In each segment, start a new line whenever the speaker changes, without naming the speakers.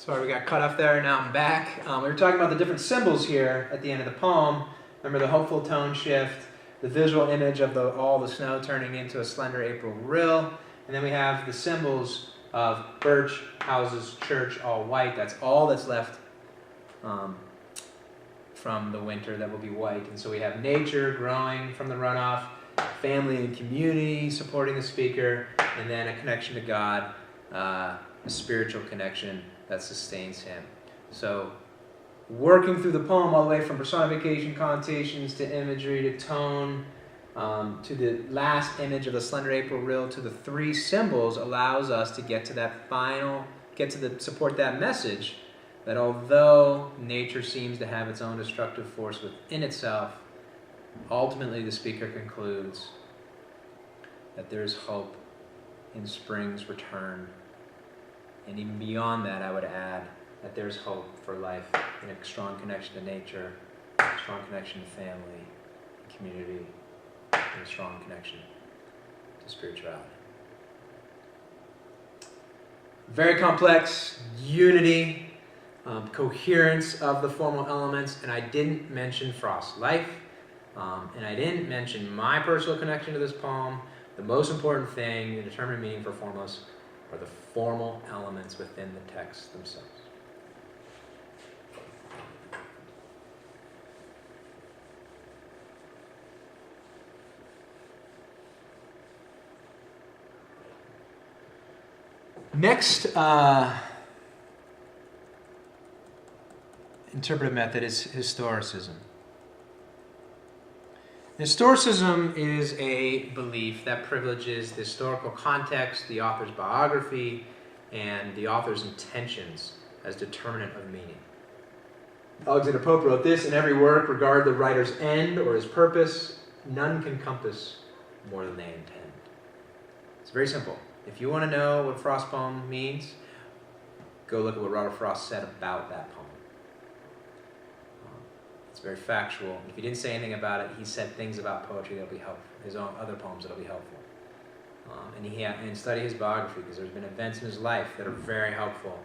Sorry, we got cut off there. Now I'm back. We were talking about the different symbols here at the end of the poem. Remember the hopeful tone shift, the visual image of all the snow turning into a slender April rill, and then we have the symbols of birch, houses, church, all white. That's all that's left from the winter that will be white. And so we have nature growing from the runoff, family and community supporting the speaker, and then a connection to God, a spiritual connection that sustains him. So working through the poem all the way from personification, connotations, to imagery, to tone, to the last image of the slender April rill, to the three symbols, allows us to get to that support that message that although nature seems to have its own destructive force within itself, ultimately the speaker concludes that there is hope in spring's return. And even beyond that, I would add that there's hope for life in a strong connection to nature, a strong connection to family, community, and a strong connection to spirituality. Very complex unity, coherence of the formal elements, and I didn't mention Frost's life, and I didn't mention my personal connection to this poem. The most important thing in determining meaning for formalists are the formal elements within the text themselves. Next interpretive method is historicism. Historicism is a belief that privileges the historical context, the author's biography, and the author's intentions as determinant of meaning. Alexander Pope wrote this: "In every work, regard the writer's end or his purpose. None can compass more than they intend." It's very simple. If you want to know what Frost's poem means, go look at what Robert Frost said about that poem. It's very factual. If he didn't say anything about it, he said things about poetry that'll be helpful, his own other poems that'll be helpful. And study his biography, because there's been events in his life that are very helpful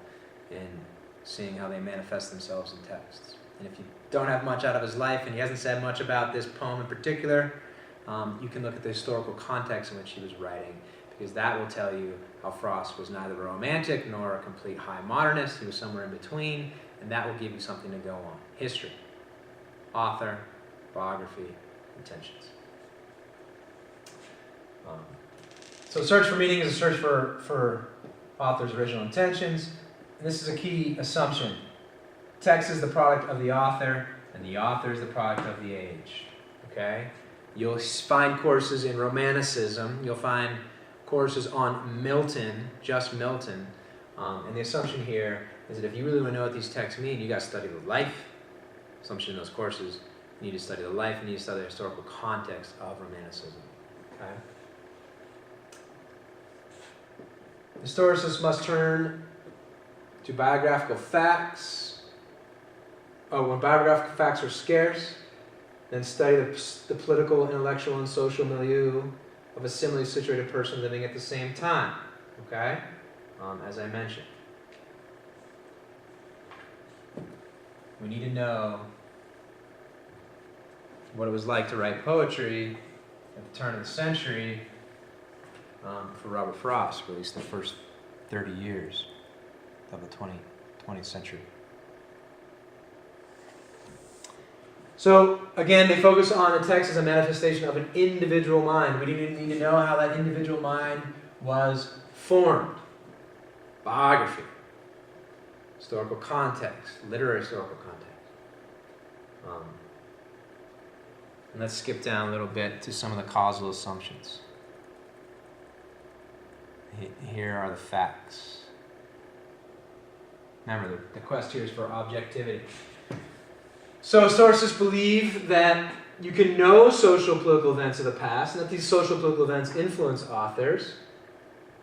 in seeing how they manifest themselves in texts. And if you don't have much out of his life and he hasn't said much about this poem in particular, you can look at the historical context in which he was writing, because that will tell you how Frost was neither a romantic nor a complete high modernist. He was somewhere in between, and that will give you something to go on. History, author, biography, intentions. So search for meaning is a search for author's original intentions. And this is a key assumption. Text is the product of the author, and the author is the product of the age. Okay? You'll find courses in Romanticism. You'll find courses on Milton, just Milton. And the assumption here is that if you really want to know what these texts mean, you got to study the life. Assumption in those courses, you need to study the life, and you need to study the historical context of Romanticism. Okay? Historicists must turn to biographical facts. When biographical facts are scarce, then study the political, intellectual, and social milieu of a similarly situated person living at the same time. Okay? As I mentioned. We need to know what it was like to write poetry at the turn of the century for Robert Frost, for at least the first 30 years of the 20th century. So, again, they focus on the text as a manifestation of an individual mind. We need to know how that individual mind was formed. Biography, historical context, literary historical context. And let's skip down a little bit to some of the causal assumptions. Here are the facts. Remember, the quest here is for objectivity. So historicists believe that you can know social political events of the past, and that these social political events influence authors.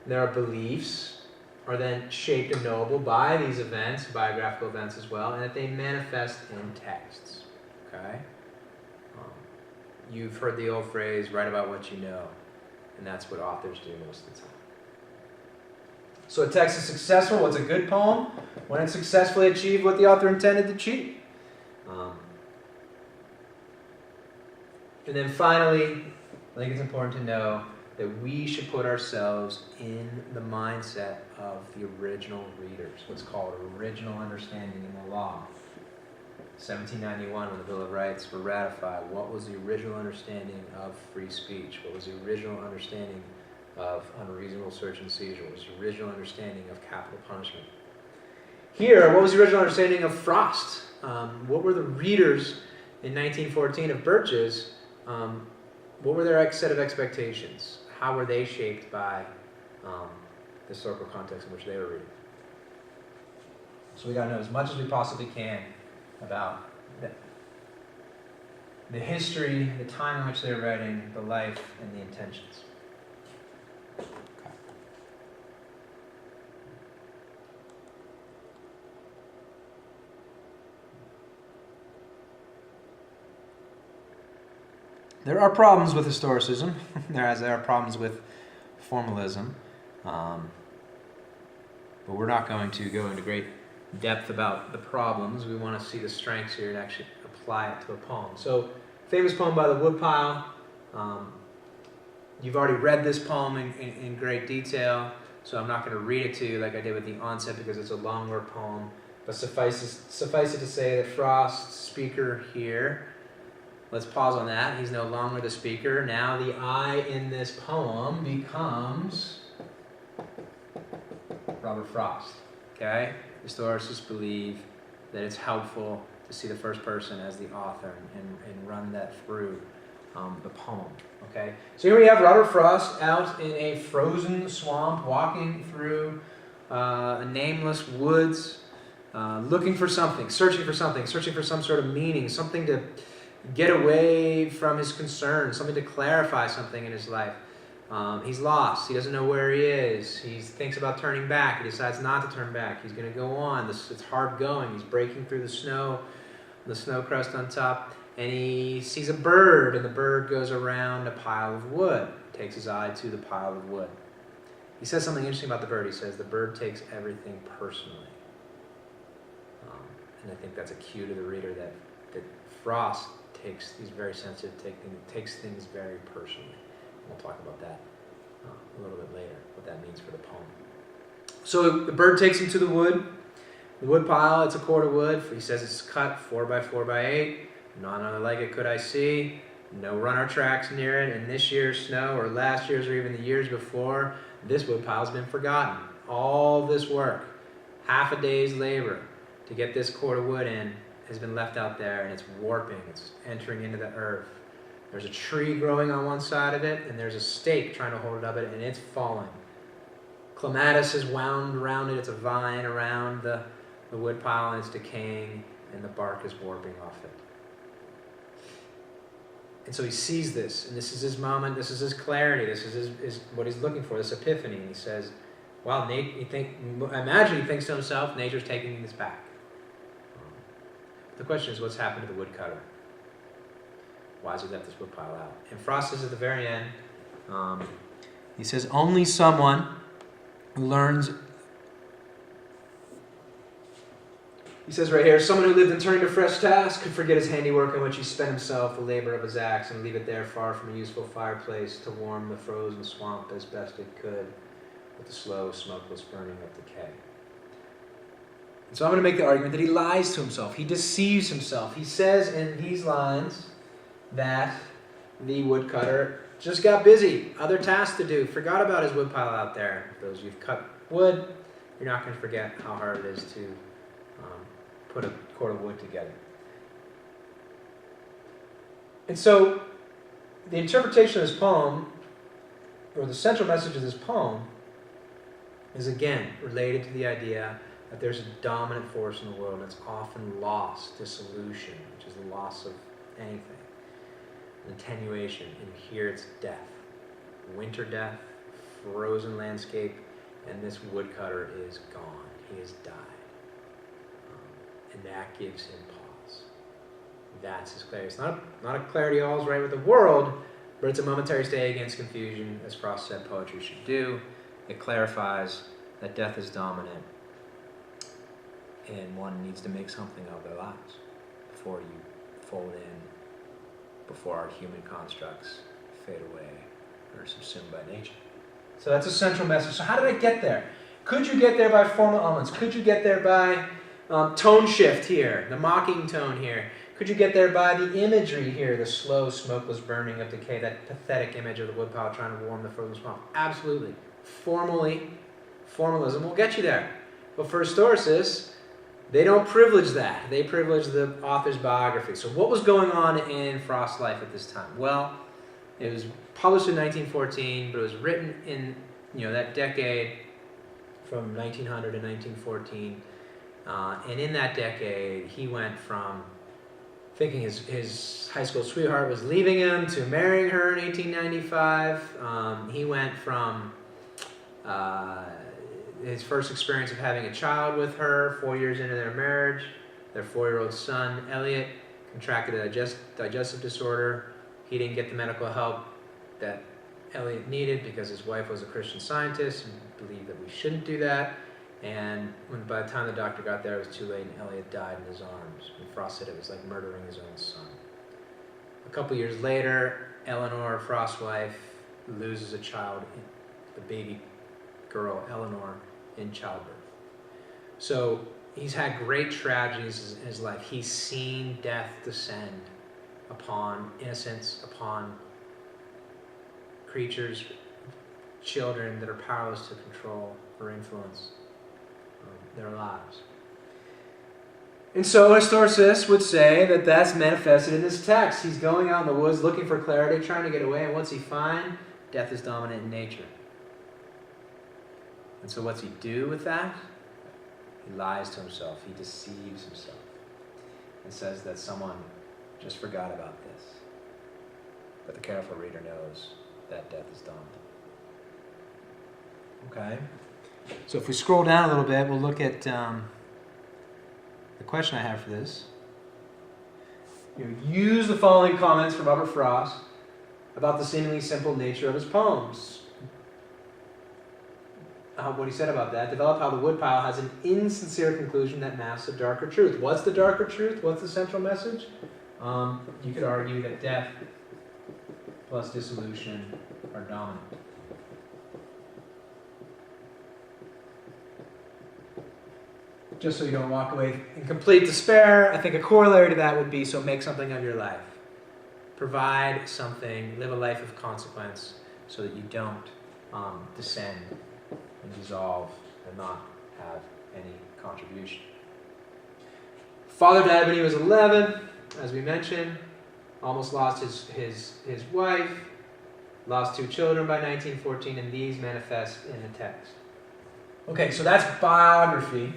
Their beliefs are then shaped and knowable by these events, biographical events as well, and that they manifest in texts. Okay? You've heard the old phrase, write about what you know, and that's what authors do most of the time. So a text is successful. What's a good poem? When it successfully achieved what the author intended to achieve. And then finally, I think it's important to know that we should put ourselves in the mindset of the original readers, what's called original understanding in the law. 1791, when the Bill of Rights were ratified, what was the original understanding of free speech? What was the original understanding of unreasonable search and seizure? What was the original understanding of capital punishment? Here, what was the original understanding of Frost? What were the readers in 1914 of Birch's? What were their set of expectations? How were they shaped by the historical context in which they were reading? So we got to know as much as we possibly can about the history, the time in which they're writing, the life, and the intentions. Okay. There are problems with historicism, there are problems with formalism, but we're not going to go into great depth about the problems. We want to see the strengths here and actually apply it to a poem. So, famous poem by the Woodpile. You've already read this poem in great detail, so I'm not going to read it to you like I did with the onset because it's a longer poem. But suffice it to say that Frost's speaker here, let's pause on that. He's no longer the speaker. Now the I in this poem becomes Robert Frost. Okay? Historicists believe that it's helpful to see the first person as the author and run that through the poem. Okay? So here we have Robert Frost out in a frozen swamp, walking through a nameless woods, looking for something, searching for some sort of meaning, something to get away from his concerns, something to clarify something in his life. He's lost. He doesn't know where he is. He thinks about turning back. He decides not to turn back. He's going to go on. It's hard going. He's breaking through the snow crust on top, and he sees a bird, and the bird goes around a pile of wood. Takes his eye to the pile of wood. He says something interesting about the bird. He says the bird takes everything personally. And I think that's a cue to the reader that Frost he's very sensitive, takes things very personally. We'll talk about that a little bit later, what that means for the poem. So the bird takes him to the wood. The wood pile, it's a cord of wood. He says it's cut 4 by 4 by 8. None other like it could I see. No runner tracks near it. And this year's snow, or last year's, or even the years before, this wood pile's been forgotten. All this work, half a day's labor to get this cord of wood in, has been left out there, and it's warping. It's entering into the earth. There's a tree growing on one side of it, and there's a stake trying to hold it up, and it's falling. Clematis is wound around it. It's a vine around the wood pile, and it's decaying, and the bark is warping off it. And so he sees this, and this is his moment. This is his clarity. This is what he's looking for, this epiphany. And he says, wow, imagine he thinks to himself, nature's taking this back. The question is, what's happened to the woodcutter? Why has he left this wood pile out? And Frost says at the very end, he says, only someone who learns, he says right here, someone who lived in turning to fresh tasks could forget his handiwork in which he spent himself, the labor of his axe, and leave it there far from a useful fireplace to warm the frozen swamp as best it could with the slow, smokeless burning of decay. So I'm going to make the argument that he lies to himself. He deceives himself. He says in these lines that the woodcutter just got busy, other tasks to do, forgot about his woodpile out there. For those of you who've cut wood, you're not going to forget how hard it is to put a cord of wood together. And so the interpretation of this poem, or the central message of this poem, is again related to the idea that there's a dominant force in the world that's often lost, dissolution, which is the loss of anything, attenuation, and here it's death. Winter death, frozen landscape, and this woodcutter is gone. He has died. And that gives him pause. That's his clarity. It's not a clarity all's right with the world, but it's a momentary stay against confusion, as Frost said poetry should do. It clarifies that death is dominant, and one needs to make something of their lives before you fold in, before our human constructs fade away or are subsumed by nature. So that's a central message. So how did I get there? Could you get there by formal elements? Could you get there by tone shift here, the mocking tone here? Could you get there by the imagery here, the slow, smokeless burning of decay, that pathetic image of the woodpile trying to warm the frozen swamp? Absolutely. Formalism will get you there. But for historicists, they don't privilege that. They privilege the author's biography. So what was going on in Frost's life at this time? Well, it was published in 1914, but it was written in that decade from 1900 to 1914. And in that decade, he went from thinking his high school sweetheart was leaving him to marrying her in 1895. He went from his first experience of having a child with her 4 years into their marriage. Their 4-year-old son, Elliot, contracted a digestive disorder. He didn't get the medical help that Elliot needed because his wife was a Christian Scientist and believed that we shouldn't do that. And by the time the doctor got there, it was too late, and Elliot died in his arms. And Frost said it was like murdering his own son. A couple years later, Eleanor, Frost's wife, loses a child, the baby girl, Eleanor, in childbirth. So he's had great tragedies in his life. He's seen death descend upon innocents, upon creatures, children that are powerless to control or influence their lives. And so historicists would say that that's manifested in this text. He's going out in the woods looking for clarity, trying to get away, and what's he find? Death is dominant in nature. And so what's he do with that? He lies to himself. He deceives himself and says that someone just forgot about this. But the careful reader knows that death is dominant. Okay? So if we scroll down a little bit, we'll look at the question I have for this. Use the following comments from Robert Frost about the seemingly simple nature of his poems. What he said about that. Develop how the woodpile has an insincere conclusion that masks a darker truth. What's the darker truth? What's the central message? You could argue that death plus dissolution are dominant. Just so you don't walk away in complete despair, I think a corollary to that would be, so make something of your life. Provide something, live a life of consequence so that you don't descend and dissolve and not have any contribution. Father died when he was 11, as we mentioned. Almost lost his wife. Lost 2 children by 1914, and these manifest in the text. Okay, so that's biography.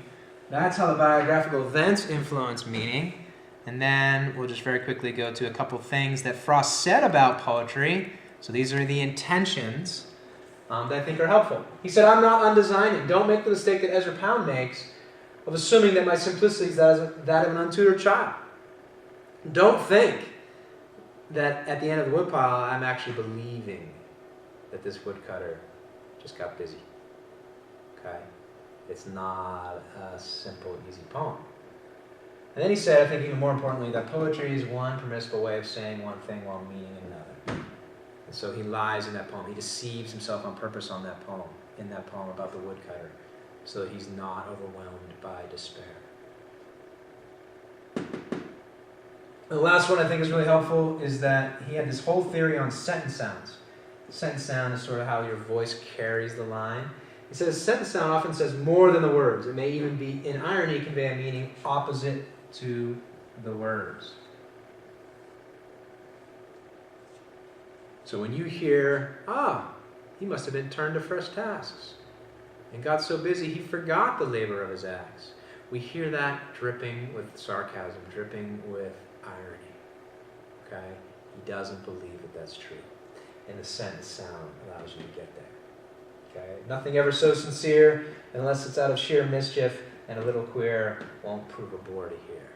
That's how the biographical events influence meaning. And then we'll just very quickly go to a couple things that Frost said about poetry. So these are the intentions that I think are helpful. He said, I'm not undesigning. Don't make the mistake that Ezra Pound makes of assuming that my simplicity is that of an untutored child. Don't think that at the end of the woodpile, I'm actually believing that this woodcutter just got busy. Okay? It's not a simple, easy poem. And then he said, I think even more importantly, that poetry is one permissible way of saying one thing while meaning another. And so he lies in that poem. He deceives himself on purpose in that poem about the woodcutter, so that he's not overwhelmed by despair. The last one I think is really helpful is that he had this whole theory on sentence sounds. Sentence sound is sort of how your voice carries the line. He says sentence sound often says more than the words. It may even be, in irony, convey a meaning opposite to the words. So when you hear, he must have been turned to fresh tasks and got so busy he forgot the labor of his axe. We hear that dripping with sarcasm, dripping with irony. Okay? He doesn't believe that that's true. And the sentence sound allows you to get there. Okay? Nothing ever so sincere unless it's out of sheer mischief, and a little queer won't prove a bore to hear.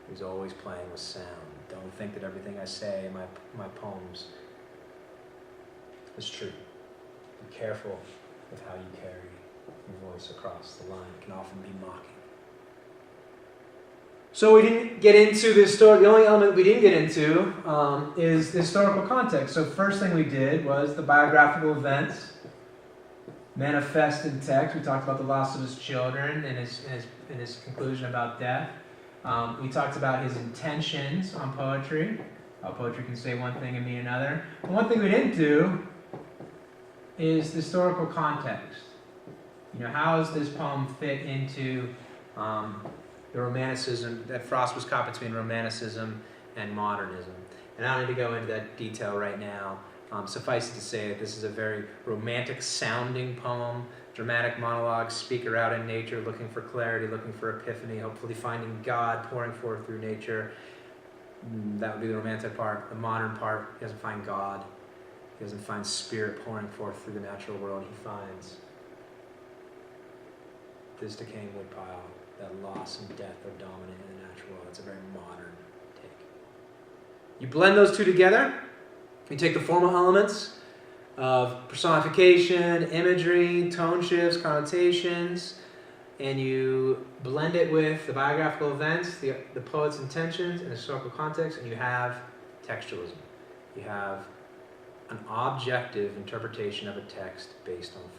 He's always playing with sound. Don't think that everything I say in my poems is true. Be careful with how you carry your voice across the line. It can often be mocking. So we didn't get into the story. The only element we didn't get into is the historical context. So first thing we did was the biographical events manifest in text. We talked about the loss of his children and his conclusion about death. We talked about his intentions on poetry. How poetry can say one thing and mean another. And one thing we didn't do is the historical context. How does this poem fit into the Romanticism, that Frost was caught between Romanticism and modernism. And I don't need to go into that detail right now. Suffice it to say that this is a very romantic sounding poem, dramatic monologue, speaker out in nature, looking for clarity, looking for epiphany, hopefully finding God pouring forth through nature. That would be the romantic part. The modern part, he doesn't find God. He doesn't find spirit pouring forth through the natural world. He finds this decaying woodpile, that loss and death are dominant in the natural world. It's a very modern take. You blend those two together. You take the formal elements of personification, imagery, tone shifts, connotations, and you blend it with the biographical events, the poet's intentions, and the historical context, and you have textualism. You have an objective interpretation of a text based on